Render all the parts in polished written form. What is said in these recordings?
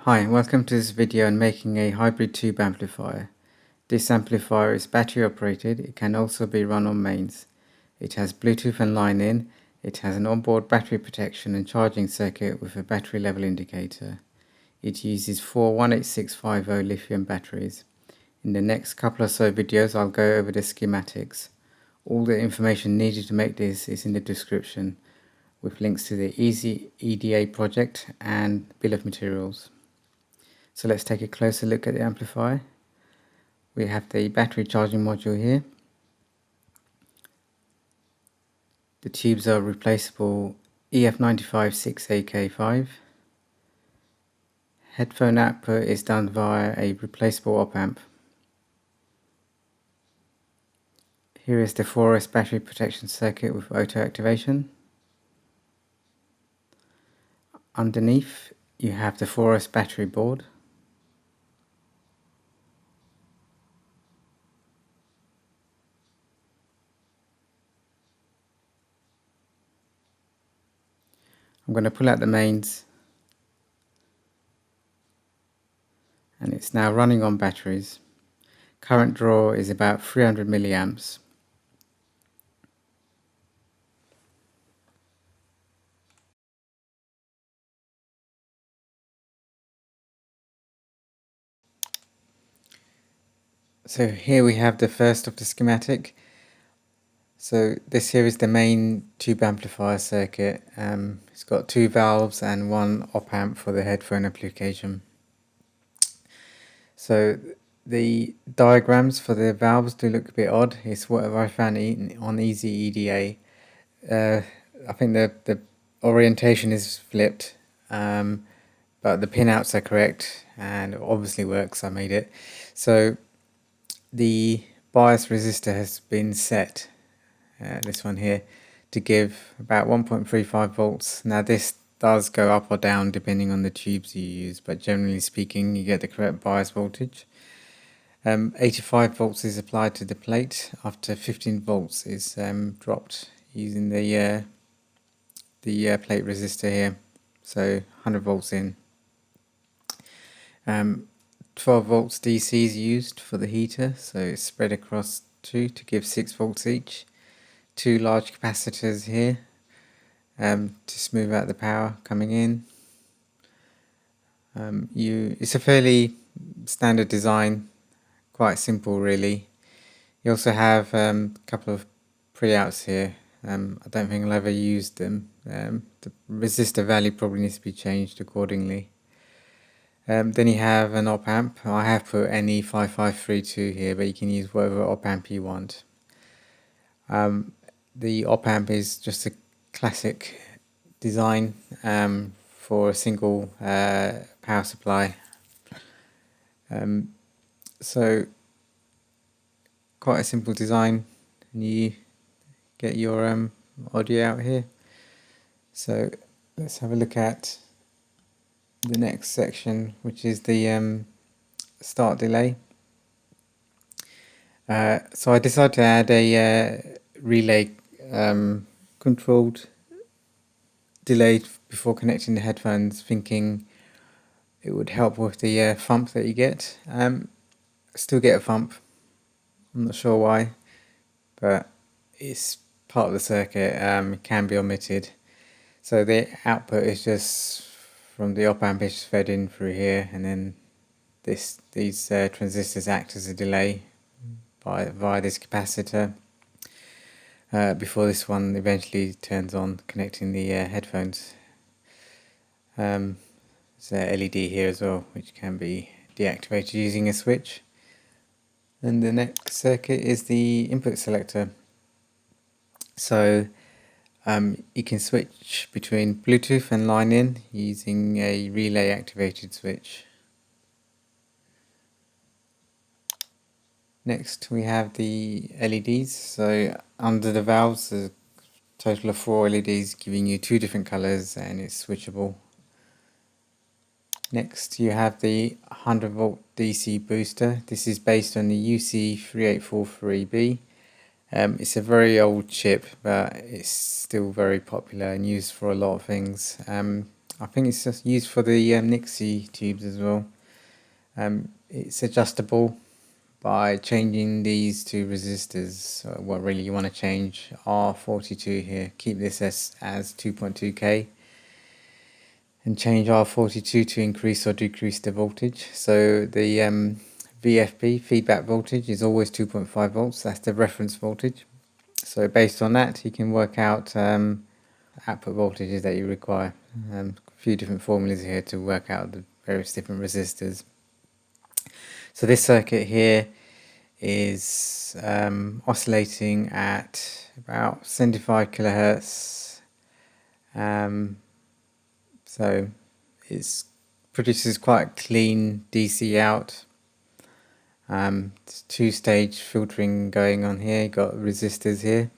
Hi, welcome to this video on making a hybrid tube amplifier. This amplifier is battery operated. It can also be run on mains. It has Bluetooth and line in. It has an onboard battery protection and charging circuit with a battery level indicator. It uses four 18650 lithium batteries. In the next couple or so videos I'll go over the schematics. All the information needed to make this is in the description, with links to the EasyEDA Project and bill of materials. So let's take a closer look at the amplifier. We have the battery charging module here. The tubes are replaceable EF95 6AK5. Headphone output is done via a replaceable op amp. Here is the 4S battery protection circuit with auto activation. Underneath you have the 4S battery board. I'm going to pull out the mains, and it's now running on batteries. Current draw is about 300 milliamps. So here we have the first of the schematic. So this here is the main tube amplifier circuit. It's got two valves and one op amp for the headphone application. So the diagrams for the valves do look a bit odd. It's what I found on EasyEDA. I think the orientation is flipped, but the pinouts are correct and it obviously works. I made it. So the bias resistor has been set, this one here, to give about 1.35 volts. Now this does go up or down depending on the tubes you use, but generally speaking you get the correct bias voltage. 85 volts is applied to the plate after 15 volts is dropped using the plate resistor here, so 100 volts in. 12 volts DC is used for the heater, so it's spread across two to give 6 volts each. Two large capacitors here to smooth out the power coming in. It's a fairly standard design, quite simple really. You also have a couple of pre-outs here. I don't think I'll ever use them. The resistor value probably needs to be changed accordingly. Then you have an op amp. I have put EF9532 here, but you can use whatever op amp you want. The op amp is just a classic design for a single power supply. So quite a simple design, and you get your audio out here. So let's have a look at the next section, which is the start delay. So I decided to add a relay controlled delay before connecting the headphones, thinking it would help with the thump that you get. Still get a thump, I'm not sure why, but it's part of the circuit. It can be omitted. So the output is just from the op amp is fed in through here, and then these transistors act as a delay via this capacitor before this one eventually turns on, connecting the headphones. There's a LED here as well, which can be deactivated using a switch. And the next circuit is the input selector. So you can switch between Bluetooth and line in using a relay activated switch. Next we have the LEDs. So under the valves there's a total of 4 LEDs giving you 2 different colors, and it's switchable. Next you have the 100 volt DC booster. This is based on the UC3843B. It's a very old chip, but it's still very popular and used for a lot of things. I think it's just used for the Nixie tubes as well. It's adjustable by changing these two resistors. So what really you want to change R42 here, keep this as 2.2k, and change R42 to increase or decrease the voltage. So the VFB, feedback voltage, is always 2.5 volts, that's the reference voltage. So based on that you can work out output voltages that you require. A few different formulas here to work out the various different resistors. So this circuit here is oscillating at about 75 kilohertz. So it produces quite clean DC out. There's two-stage filtering going on here. You've got resistors here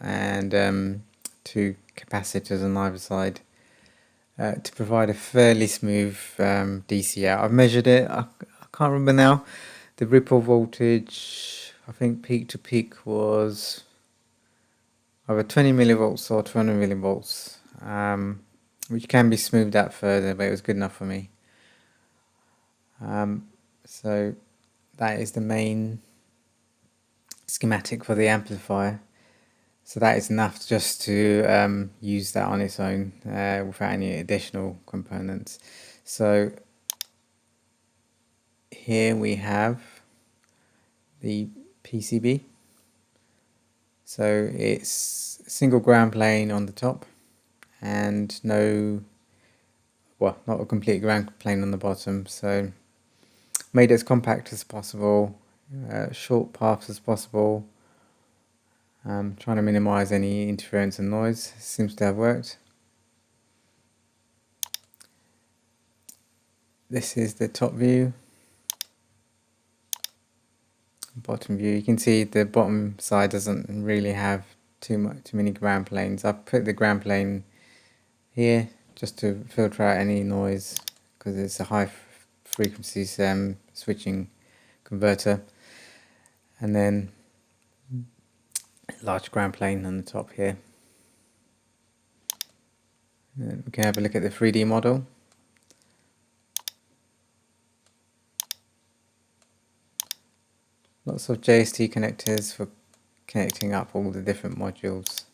and two capacitors on either side to provide a fairly smooth DC out. I've measured it. I can't remember now. The ripple voltage, I think peak to peak was either 20 millivolts or 200 millivolts, which can be smoothed out further, but it was good enough for me. So that is the main schematic for the amplifier. So that is enough just to use that on its own without any additional components. So here we have the PCB. So it's a single ground plane on the top and not a complete ground plane on the bottom. So made as compact as possible, short paths as possible. Trying to minimize any interference and noise. Seems to have worked. This is the top view. Bottom view. You can see the bottom side doesn't really have too many ground planes. I've put the ground plane here just to filter out any noise because it's a high frequency switching converter, and then large ground plane on the top here. And we can have a look at the 3D model. Lots of JST connectors for connecting up all the different modules.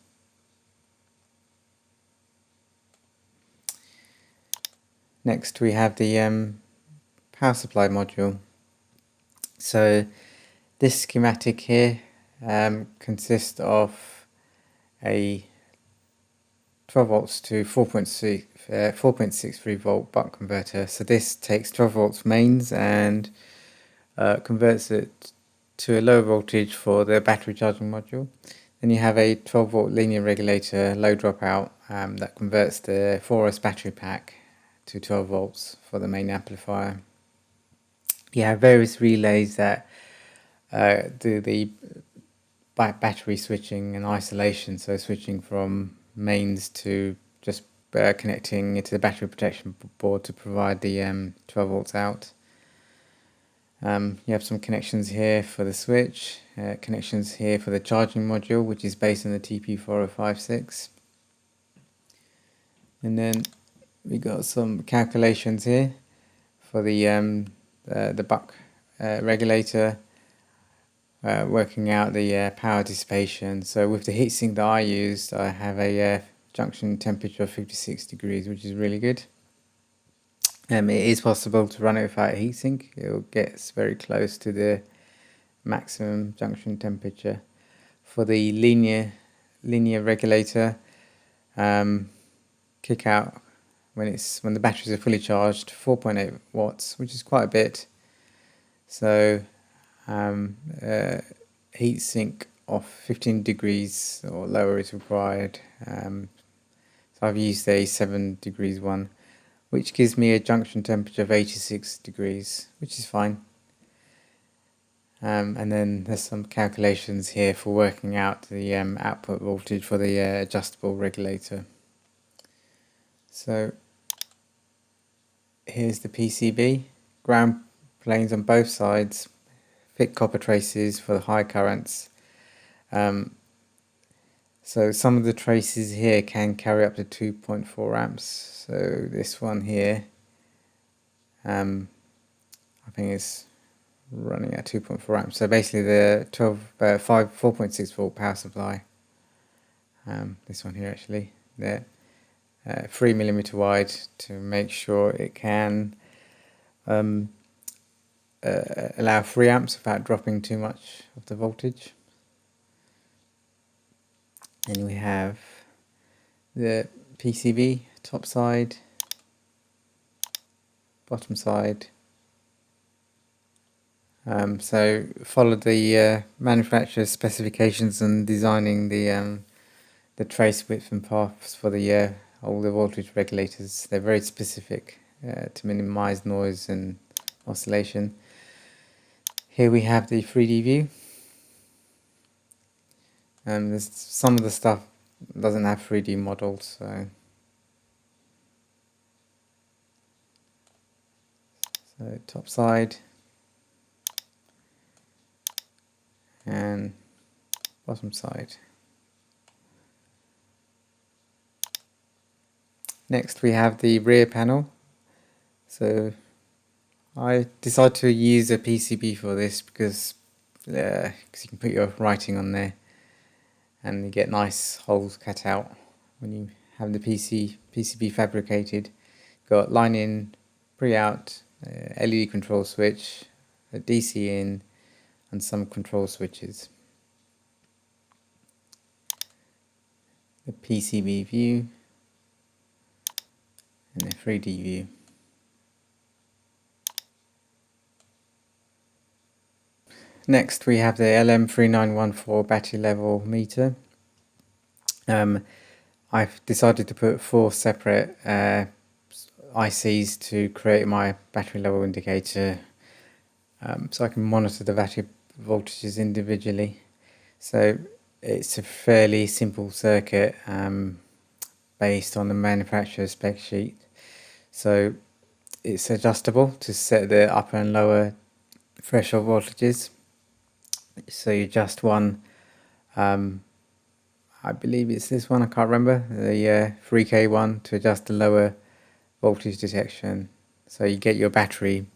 Next we have the power supply module. So this schematic here consists of a 12 volts to 4.63 volt buck converter. So this takes 12 volts mains and converts it to a low voltage for the battery charging module. Then you have a 12 volt linear regulator low dropout that converts the 4S battery pack to 12 volts for the main amplifier. You have various relays that do the battery switching and isolation, so switching from mains to just connecting it to the battery protection board to provide the 12 volts out. You have some connections here for the switch, connections here for the charging module, which is based on the TP4056. And then we got some calculations here for the buck regulator, working out the power dissipation. So with the heatsink that I used, I have a junction temperature of 56 degrees, which is really good. It is possible to run it without a heatsink. It gets very close to the maximum junction temperature. For the linear regulator, kick out when the batteries are fully charged, 4.8 watts, which is quite a bit. So heatsink of 15 degrees or lower is required. So I've used a 7 degrees one, which gives me a junction temperature of 86 degrees, which is fine. And then there's some calculations here for working out the output voltage for the adjustable regulator. So here's the PCB, ground planes on both sides, thick copper traces for the high currents. So some of the traces here can carry up to 2.4 amps. So this one here, I think it's running at 2.4 amps. So basically the 4.6 volt power supply. This one here actually, there, 3mm wide to make sure it can allow 3 amps without dropping too much of the voltage. And we have the PCB top side, bottom side. So follow the manufacturer's specifications and designing the trace width and paths for the all the voltage regulators. They're very specific to minimize noise and oscillation. Here we have the 3D view. There's some of the stuff doesn't have 3D models, so top side and bottom side. Next we have the rear panel. So I decided to use a PCB for this because you can put your writing on there and you get nice holes cut out when you have the PCB fabricated. Got line in, pre-out, LED control switch, a DC in, and some control switches. The PCB view and the 3D view. Next we have the LM3914 battery level meter. I've decided to put 4 separate ICs to create my battery level indicator, so I can monitor the battery voltages individually. So it's a fairly simple circuit based on the manufacturer's spec sheet. So it's adjustable to set the upper and lower threshold voltages. So you adjust one, I believe it's this one, I can't remember, the 3K one, to adjust the lower voltage detection. So you get your battery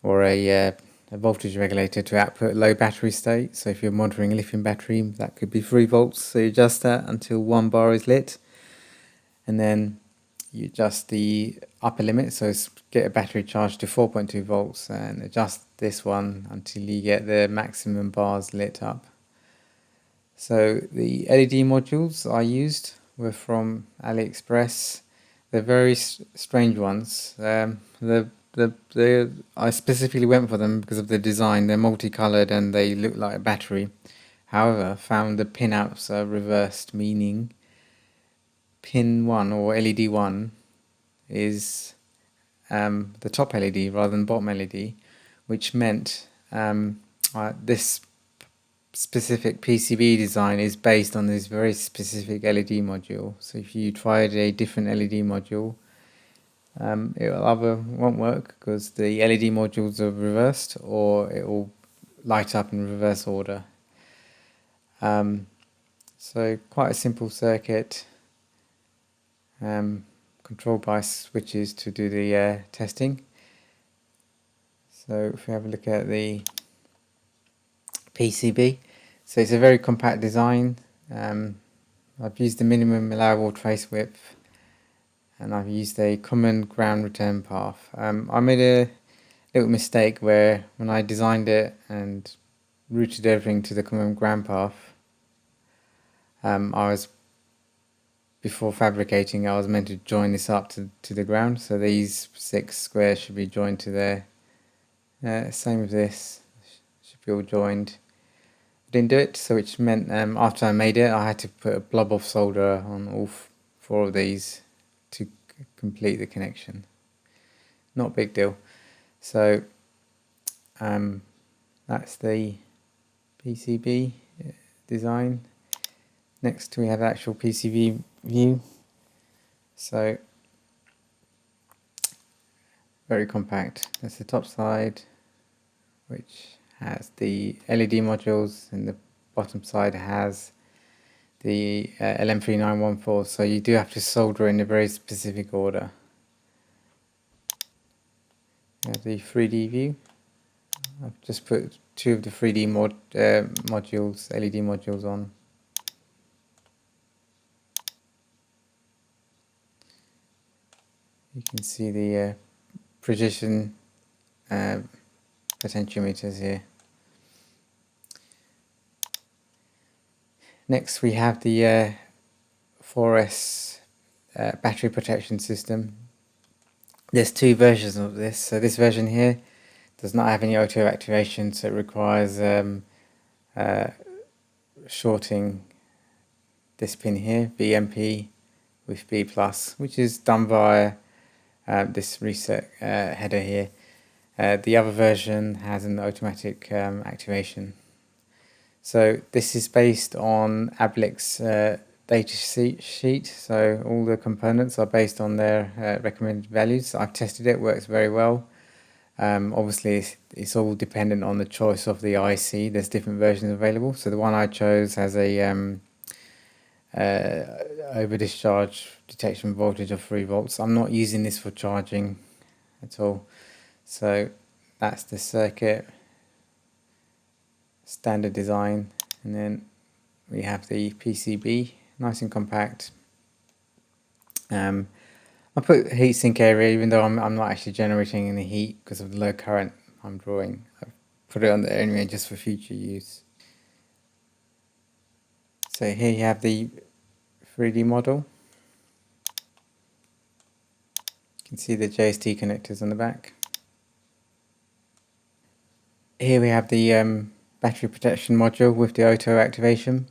or a voltage regulator to output low battery state. So if you're monitoring a lithium battery, that could be 3 volts. So you adjust that until 1 bar is lit, and then you adjust the upper limit, so get a battery charge to 4.2 volts and adjust this one until you get the maximum bars lit up. So the LED modules I used were from AliExpress. They're very strange ones. I specifically went for them because of the design. They're multicolored and they look like a battery. However, found the pinouts are reversed, meaning pin 1 or LED 1 is the top LED rather than bottom LED, which meant this specific PCB design is based on this very specific LED module. So if you tried a different LED module, it won't work because the LED modules are reversed, or it will light up in reverse order. So quite a simple circuit, controlled by switches to do the testing. So if we have a look at the PCB, so it's a very compact design. I've used the minimum allowable trace width, and I've used a common ground return path. I made a little mistake where when I designed it and routed everything to the common ground path, before fabricating, I was meant to join this up to the ground, so these 6 squares should be joined to there. Same with this, should be all joined. Didn't do it, so which meant after I made it, I had to put a blob of solder on all 4 of these to complete the connection. Not a big deal. So that's the PCB design. Next we have the actual PCB view. So very compact. That's the top side, which has the LED modules, and the bottom side has the LM3914, so you do have to solder in a very specific order. The 3D view. I've just put two of the 3D modules, LED modules on. You can see the precision potentiometers here. Next we have the 4S battery protection system. There's two versions of this. So this version here does not have any auto activation, so it requires shorting this pin here, BMP with B+, which is done via this reset header here. The other version has an automatic activation. So this is based on ABLIC's data sheet, so all the components are based on their recommended values. I've tested it, works very well. Obviously it's all dependent on the choice of the IC. There's different versions available, so the one I chose has a over discharge detection voltage of 3 volts. I'm not using this for charging at all. So that's the circuit, standard design, and then we have the PCB, nice and compact. I put heatsink area even though I'm not actually generating any heat because of the low current I'm drawing. I put it on there anyway just for future use. So here you have the 3D model. You can see the JST connectors on the back. Here we have the battery protection module with the auto activation.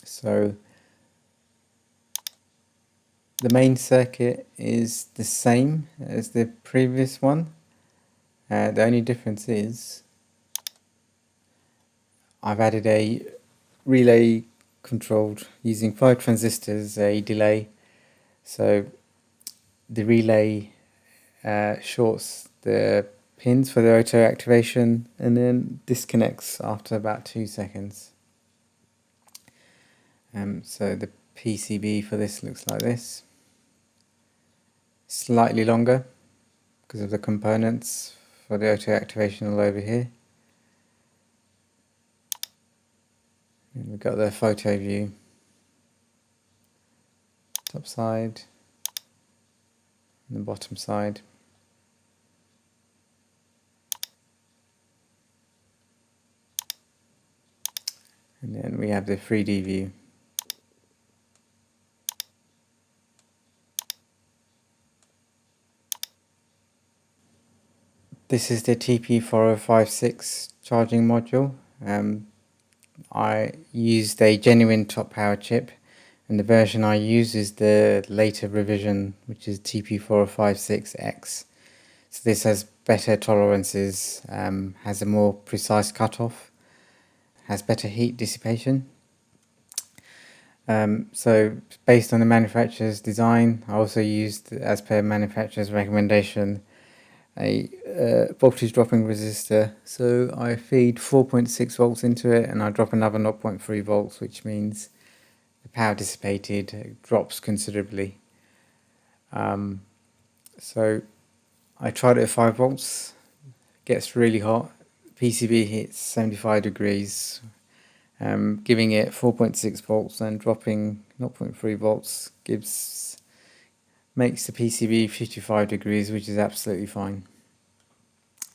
So the main circuit is the same as the previous one. The only difference is I've added a relay controlled using 5 transistors, a delay. So the relay shorts the pins for the auto activation and then disconnects after about 2 seconds. So the PCB for this looks like this. Slightly longer because of the components for the auto activation all over here. And we've got the photo view, top side and the bottom side. And then we have the 3D view. This is the TP4056 charging module. I used a genuine top power chip, and the version I use is the later revision, which is TP4056X. So this has better tolerances, has a more precise cutoff, has better heat dissipation. So based on the manufacturer's design, I also used, as per manufacturer's recommendation, a voltage dropping resistor. So I feed 4.6 volts into it and I drop another 0.3 volts, which means the power dissipated drops considerably. So I tried it at 5 volts, it gets really hot, PCB hits 75 degrees, giving it 4.6 volts and dropping 0.3 volts makes the PCB 55 degrees, which is absolutely fine.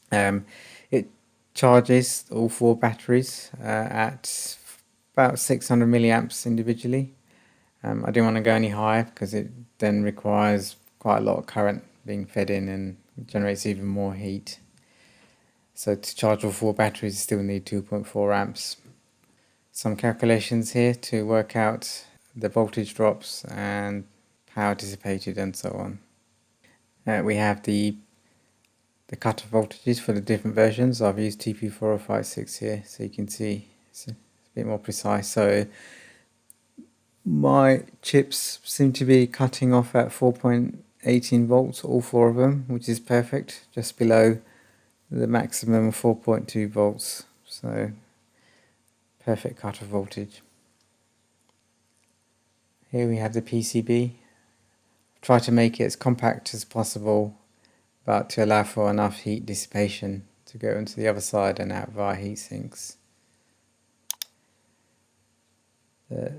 It charges all 4 batteries at about 600 milliamps individually. I didn't want to go any higher because it then requires quite a lot of current being fed in and generates even more heat. So to charge all 4 batteries you still need 2.4 amps. Some calculations here to work out the voltage drops and power dissipated and so on. We have the cutoff voltages for the different versions. I've used TP4056 here so you can see it's a bit more precise. So my chips seem to be cutting off at 4.18 volts, all 4 of them, which is perfect, just below the maximum of 4.2 volts. So perfect cutoff voltage. Here we have the PCB. Try to make it as compact as possible, but to allow for enough heat dissipation to go into the other side and out via heat sinks. The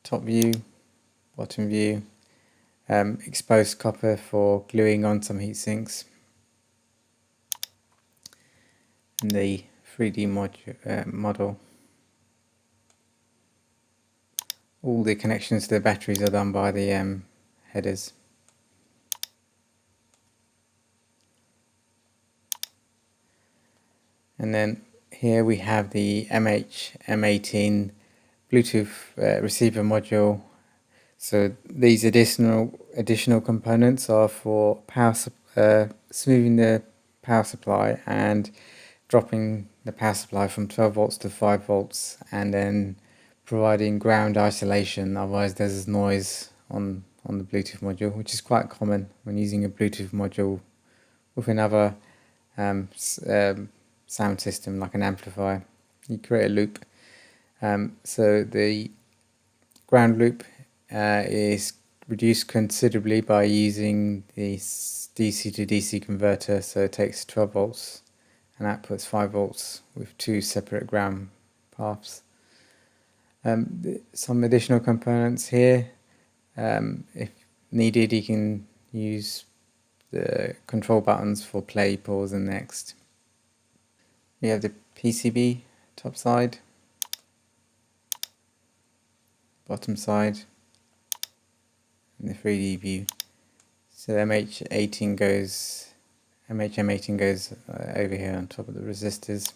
top view, bottom view, exposed copper for gluing on some heat sinks, and the 3D model. All the connections to the batteries are done by the headers. And then here we have the M18 Bluetooth receiver module. So these additional components are for smoothing the power supply and dropping the power supply from 12 volts to 5 volts, and then providing ground isolation, otherwise there's noise on the Bluetooth module, which is quite common when using a Bluetooth module with another sound system like an amplifier. You create a loop. So the ground loop is reduced considerably by using this DC to DC converter, so it takes 12 volts and outputs 5 volts with two separate ground paths. Some additional components here. If needed, you can use the control buttons for play, pause and next. We have the PCB top side, bottom side, and the 3D view. So MH18 goes over here on top of the resistors.